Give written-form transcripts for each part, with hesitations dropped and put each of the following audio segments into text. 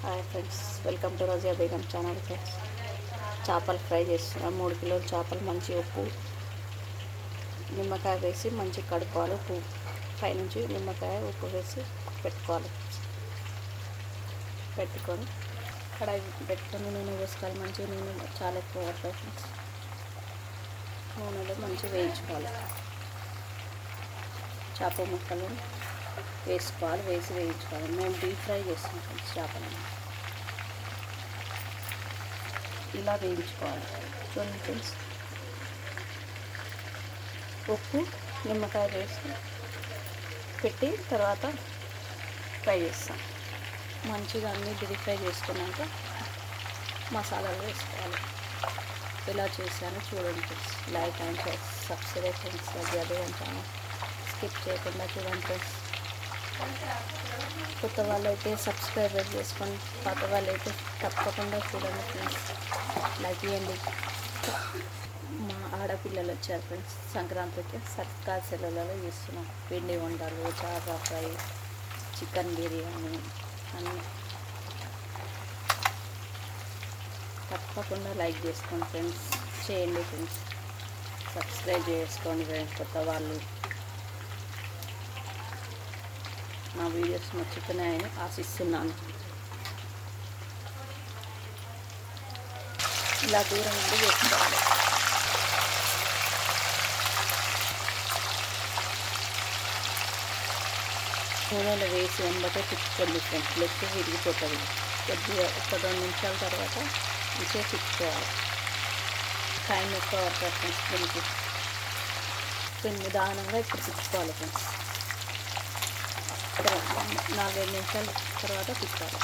Hi friends, welcome to Roja Begum channel. Friends, చేపలు fry చేస్తున్నాం. 3 కిలోల చేపలు మంచి ఉప్పు నిమ్మకాయ వేసి మంచి కడుక్కోవాలి. ఉప్పు పైనుంచి నిమ్మకాయ ఉప్పు వేసి పెట్టుకోవాలి. పెట్టుకొని కడాయి పెట్టుకొని నూనె వేసుకోవాలి. మంచిగా నూనె చాలా ఎక్కువ పడుతుంది ఫ్రెండ్స్. నూనెలో మంచిగా వేయించుకోవాలి. చేప ముక్కలు వేసుకోవాలి. వేయించుకోవాలి. మేము డీప్ ఫ్రై చేస్తాం ఫ్రెండ్స్. చేపలను ఇలా వేయించుకోవాలి. చూడండి ఫ్రెండ్స్, ఉప్పు నిమ్మకాయ వేసి పెట్టి తర్వాత ఫ్రై చేస్తాం. మంచిగా అన్నీ డీప్ ఫ్రై చేసుకున్నాక మసాలాలు వేసుకోవాలి. ఇలా చేశాను చూడండి friends. Like and share, subscribe friends. అదే అంటాను, స్కిప్ చేయకుండా చూడండి ఫ్రెండ్స్. కొత్త వాళ్ళు అయితే సబ్స్క్రైబర్ చేసుకొని, పాత వాళ్ళు అయితే తప్పకుండా చూడండి ఫ్రెండ్స్. లైక్ చేయండి. మా ఆడపిల్లలు వచ్చారు ఫ్రెండ్స్. సంక్రాంతికి సర్కార్ సెలవులలో చేస్తున్నాం. పిండి వంటలు, చేప ఫ్రై, చికెన్ బిర్యానీ అన్నీ. తప్పకుండా లైక్ చేసుకోండి ఫ్రెండ్స్. చేయండి ఫ్రెండ్స్. సబ్స్క్రైబ్ చేసుకోండి ఫ్రెండ్స్. కొత్త వాళ్ళు నా వీడియోస్ నచ్చుతున్నాయని ఆశిస్తున్నాను. ఇలా దూరం నుండి వేసుకోవాలి. నూనెలో వేసి వెంబటే తిప్పుకోండి ఫ్రెండ్స్. లెక్క విరిగిపోతుంది. కొద్దిగా ఒక 2 నిమిషాల తర్వాత ఇంకే తిప్పుకోవాలి. టైం ఎక్కువ పడుతుంది ఫ్రెండ్స్. దీనికి నిదానంగా ఇప్పుడు తిప్పుకోవాలి ఫ్రెండ్స్. 4-5 నిమిషాల తర్వాత తిప్పాలి.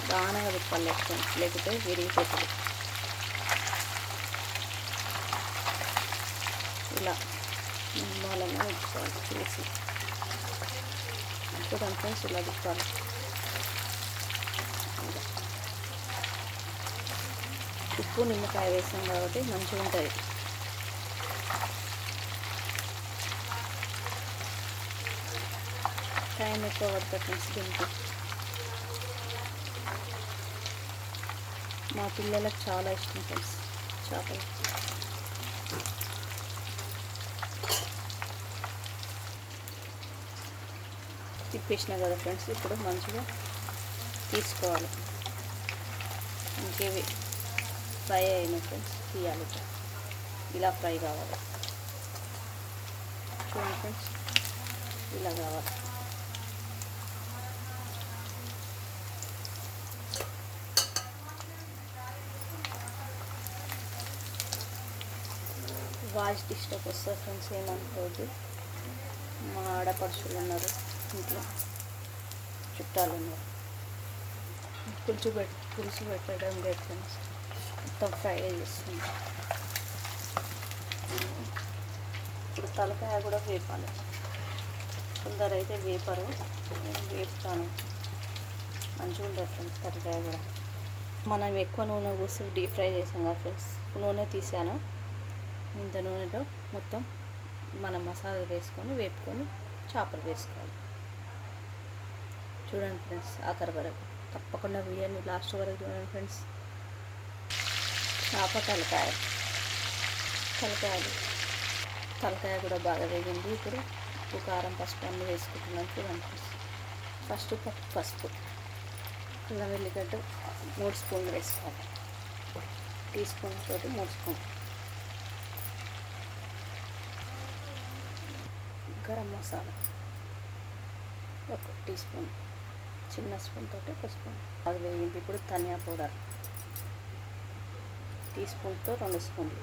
దానంగా తిప్పాలి ఫ్రెండ్స్, లేకపోతే విరిగిపోతుంది. ఇలా నిమ్మలంగా తిప్పుకోవాలి. చేసి చూడండి ఫ్రెండ్స్, ఇలా తిప్పాలి. ఉప్పు నిమ్మకాయ వేసాం కాబట్టి మంచిగా ఉంటుంది. టైం ఎక్కువ పడుతుంది ఫ్రెండ్స్ దీనికి. మా పిల్లలకు చాలా ఇష్టం ఫ్రెండ్స్ చేపలు. తిప్పేసిన కదా ఫ్రెండ్స్, ఇప్పుడు మంచిగా తీసుకోవాలి. ఇంకేవి ఫ్రై అయినాయి ఫ్రెండ్స్, తీయాలి. ఇలా ఫ్రై కావాలి. చూడండి ఫ్రెండ్స్, ఇలా కావాలి. వాయిస్ డిస్టర్బ్ వస్తుంది ఫ్రెండ్స్, ఏమనుకోవద్దు. మా ఆడపడుచులు ఉన్నారు, ఇంట్లో చుట్టాలు ఉన్నారు. పులుసు పెట్టడం లేదు ఫ్రెండ్స్, మొత్తం ఫ్రై చేస్తుంది. ఇప్పుడు తలకాయ కూడా వేపాలి. కొందరు అయితే వేపరు, నేను వేపుతాను. మంచిగా ఉంటుంది ఫ్రెండ్స్ తలకాయ కూడా. మనం ఎక్కువ నూనె పోసి డీప్ ఫ్రై చేసాం కదా ఫ్రెండ్స్, నూనె తీసాను. ఇంత నూనెలో మొత్తం మనం మసాలా వేసుకొని వేపుకొని చేపలు వేసుకోవాలి. చూడండి ఫ్రెండ్స్, ఆఖరి వరకు తప్పకుండా వీడియోని లాస్ట్ వరకు చూడండి ఫ్రెండ్స్. చేప తలకాయ కూడా బాగా వేగింది. ఇప్పుడు ఉప్పు, కారం, పసుపు అన్నీ వేసుకుంటున్నాను. చూడండి ఫ్రెండ్స్. ఫస్ట్ పసుపు, అల్లం వెల్లిగడ్డ 3 స్పూన్లు వేసుకోవాలి. టీ స్పూన్ తోటి 3 స్పూన్లు. గరం మసాలా 1 టీ స్పూన్, చిన్న స్పూన్ తోటి 1 స్పూన్. అది వేగింది. ఇప్పుడు ధనియా పౌడర్ టీ స్పూన్తో 2 స్పూన్లు.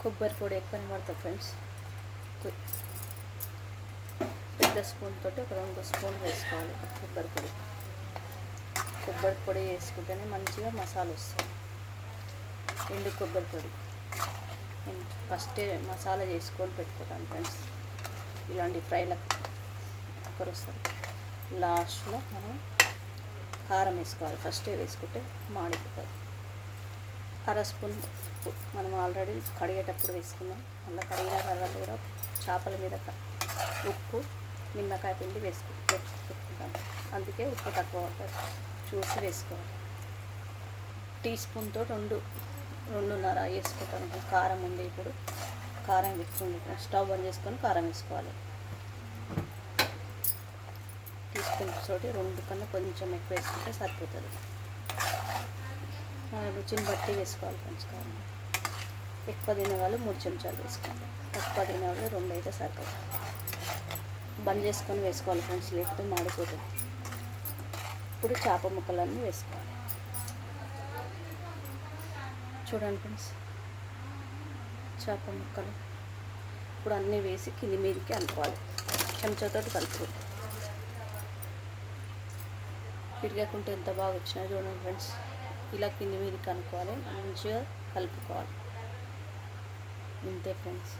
కొబ్బరి పొడి ఎక్కువ పడుతుంది ఫ్రెండ్స్. పెద్ద స్పూన్ తోటి ఒక 2 స్పూన్లు వేసుకోవాలి కొబ్బరి పొడి వేసుకుంటేనే మంచిగా మసాలా వస్తుంది. ఎండు కొబ్బరి పొడి ఫస్టే మసాలా చేసుకొని పెట్టుకుంటాను ఫ్రెండ్స్. ఇలాంటి ఫ్రైలకు ఒకరు వస్తారు. లాస్ట్లో మనం కారం వేసుకోవాలి. ఫస్టే వేసుకుంటే మాడిపోతుంది. 1/2 స్పూన్ ఉప్పు మనం ఆల్రెడీ కడిగేటప్పుడు వేసుకున్నాం. మళ్ళీ కడిగిన తర్వాత కూడా చేపల మీద ఉప్పు నిమ్మకాయ పిండి పెట్టుకుంటాం. అందుకే ఉప్పు తక్కువ చూసి వేసుకోవాలి. టీ స్పూన్తో రెండున్నర వేసుకుంటాను. కారం ఉంది, ఇప్పుడు కారం వేసుకుంది. స్టవ్ బంద్ చేసుకొని కారం వేసుకోవాలి. టీ స్పూన్ తోటి 2 కన్నా కొంచెం ఎక్కువ వేసుకుంటే సరిపోతుంది. మన రుచిని బట్టి వేసుకోవాలి పంచకారం. ఎక్కువ తినేవాళ్ళు 3 చెంచాలు వేసుకోవాలి, తక్కువ తినేవాళ్ళు 2 అయితే సరిపోతుంది. బంద్ చేసుకొని వేసుకోవాలి ఫ్రెండ్స్, లేకపోతే మాడిపోతుంది. ఇప్పుడు చేప ముక్కలన్నీ వేసుకోవాలి. చూడండి ఫ్రెండ్స్, చేప ముక్కలు ఇప్పుడు అన్నీ వేసి కింది మీదకి అనుకోవాలి. చెంచాతో కలుపుకోవాలి. పిరిగకుంటే ఎంత బాగా వచ్చినాయి చూడండి ఫ్రెండ్స్. ఇలా కింది మీదకి అనుకోవాలి, మంచిగా కలుపుకోవాలి. ఇంతే ఫ్రెండ్స్.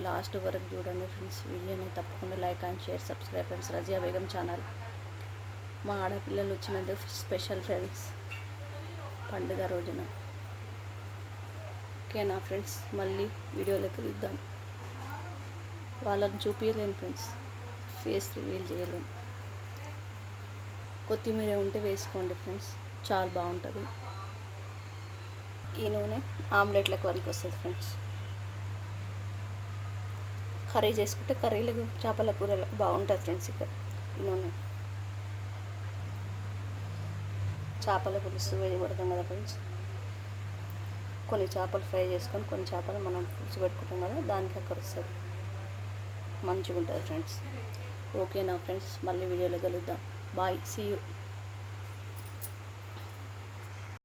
లాస్ట్ వరకు చూడండి ఫ్రెండ్స్. వీడియోని తప్పకుండా like and share, subscribe friends. Razia Begum channel. మా ఆడపిల్లలు వచ్చినందుకు స్పెషల్ ఫ్రెండ్స్, పండుగ రోజున. ఓకేనా ఫ్రెండ్స్, మళ్ళీ వీడియోలోకి దిద్దాం. వాళ్ళని చూపించలేను ఫ్రెండ్స్, ఫేస్ రివీల్ చేయలేను. కొత్తిమీర ఉంటే వేసుకోండి ఫ్రెండ్స్, చాలా బాగుంటుంది. ఈ నూనె ఆమ్లెట్లకు వరకు వస్తుంది ఫ్రెండ్స్. కర్రీ చేసుకుంటే కర్రీలకు, చేపల కూరలకు బాగుంటుంది ఫ్రెండ్స్. ఇక్కడ ఈ నూనె చేపల పులుసు వేయబడతాం కదా ఫ్రెండ్స్. కొన్ని చేపలు ఫ్రై చేసుకొని, కొన్ని చేపలు మనం పులుసు పెట్టుకుంటాం కదా, దానికి అక్కడ వస్తుంది, మంచిగా ఉంటుంది ఫ్రెండ్స్. ఓకేనా ఫ్రెండ్స్, మళ్ళీ వీడియోలో కలుద్దాం. Bye, see you.